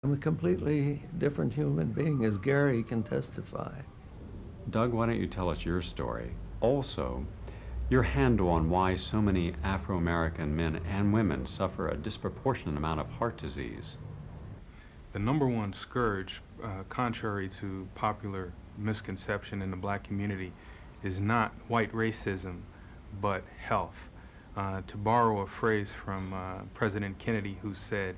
I'm a completely different human being, as Gary can testify. Doug, why don't you tell us your story? Also, your handle on why so many Afro-American men and women suffer a disproportionate amount of heart disease. The number one scourge, contrary to popular misconception in the black community, is not white racism, but health. To borrow a phrase from President Kennedy, who said,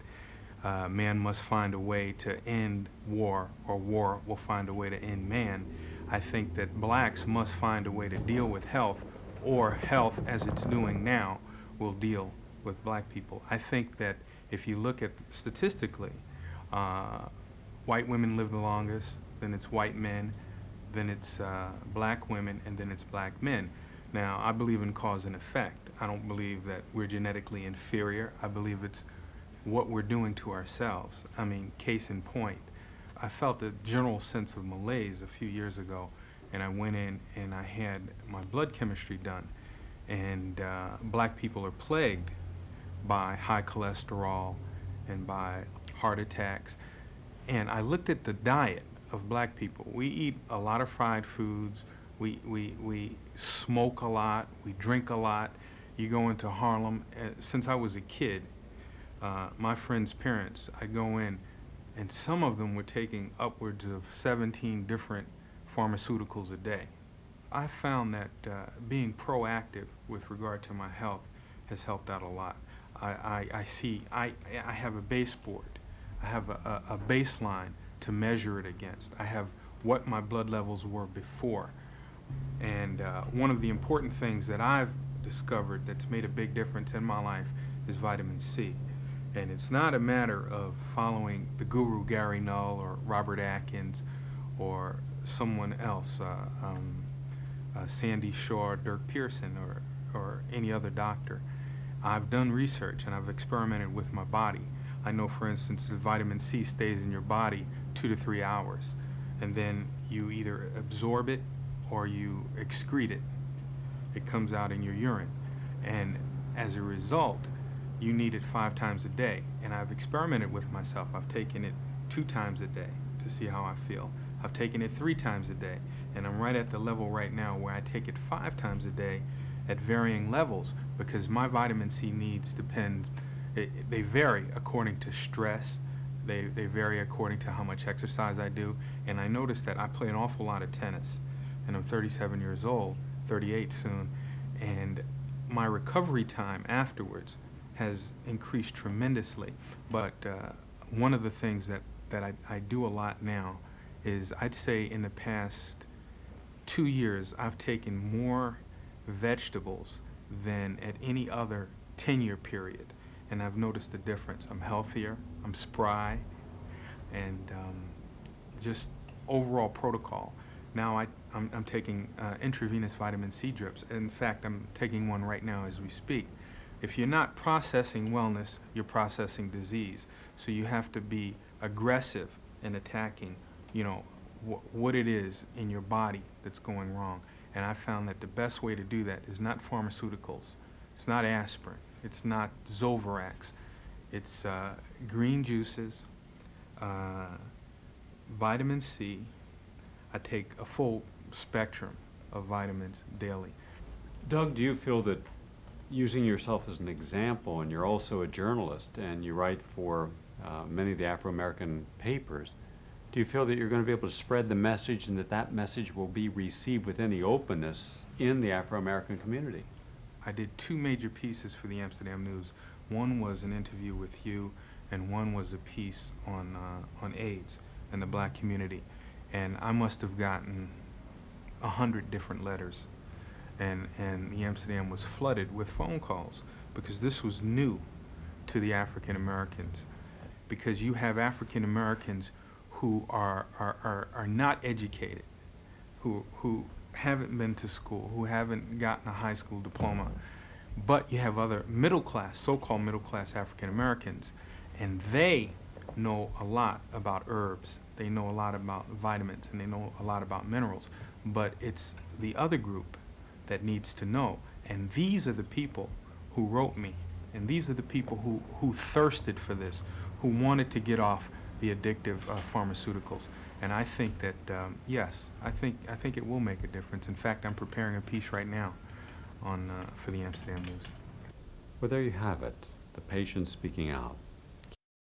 man must find a way to end war, or war will find a way to end man. I think that blacks must find a way to deal with health, or health, as it's doing now, will deal with black people. I think that if you look at statistically, uh, white women live the longest, then it's white men, then it's black women, and then it's black men. Now, I believe in cause and effect. I don't believe that we're genetically inferior. I believe it's what we're doing to ourselves. I mean, case in point, I felt a general sense of malaise a few years ago, and I went in and I had my blood chemistry done. And black people are plagued by high cholesterol and by heart attacks. And I looked at the diet of black people. We eat a lot of fried foods. We smoke a lot. We drink a lot. You go into Harlem. Since I was a kid, my friends' parents, I'd go in, and some of them were taking upwards of 17 different pharmaceuticals a day. I found that being proactive with regard to my health has helped out a lot. I have a baseboard. I have a baseline to measure it against. I have what my blood levels were before. And one of the important things that I've discovered that's made a big difference in my life is vitamin C. And it's not a matter of following the guru Gary Null or Robert Atkins or someone else, Sandy Shaw, Dirk Pearson, or any other doctor. I've done research and I've experimented with my body. I know, for instance, that vitamin C stays in your body 2 to 3 hours, and then you either absorb it or you excrete it. It comes out in your urine, and as a result, you need it 5 times a day. And I've experimented with myself. I've taken it 2 times a day to see how I feel. I've taken it 3 times a day, and I'm right at the level right now where I take it 5 times a day at varying levels, because my vitamin C needs they vary according to stress. They vary according to how much exercise I do. And I noticed that I play an awful lot of tennis, and I'm 37 years old, 38 soon, and my recovery time afterwards has increased tremendously. But one of the things that I do a lot now is, I'd say in the past 2 years, I've taken more vegetables than at any other 10-year period. And I've noticed the difference. I'm healthier, I'm spry, and just overall protocol. Now I'm taking intravenous vitamin C drips. In fact, I'm taking one right now as we speak. If you're not processing wellness, you're processing disease. So you have to be aggressive in attacking, what it is in your body that's going wrong. And I found that the best way to do that is not pharmaceuticals. It's not aspirin. It's not Zovirax. It's green juices, vitamin C. I take a full spectrum of vitamins daily. Doug, do you feel that, using yourself as an example, and you're also a journalist and you write for many of the Afro-American papers, do you feel that you're going to be able to spread the message, and that message will be received with any openness in the Afro-American community? I did 2 major pieces for the Amsterdam News. One was an interview with you, and one was a piece on AIDS and the black community. And I must have gotten 100 different letters. And the Amsterdam was flooded with phone calls, because this was new to the African Americans. Because you have African Americans who are not educated, who haven't been to school, who haven't gotten a high school diploma, but you have other middle class, so-called middle class African Americans, and they know a lot about herbs, they know a lot about vitamins, and they know a lot about minerals, but it's the other group that needs to know. And these are the people who wrote me, and these are the people who thirsted for this, who wanted to get off the addictive pharmaceuticals. And I think that, yes, I think it will make a difference. In fact, I'm preparing a piece right now on, for the Amsterdam News. Well, there you have it, the patient speaking out.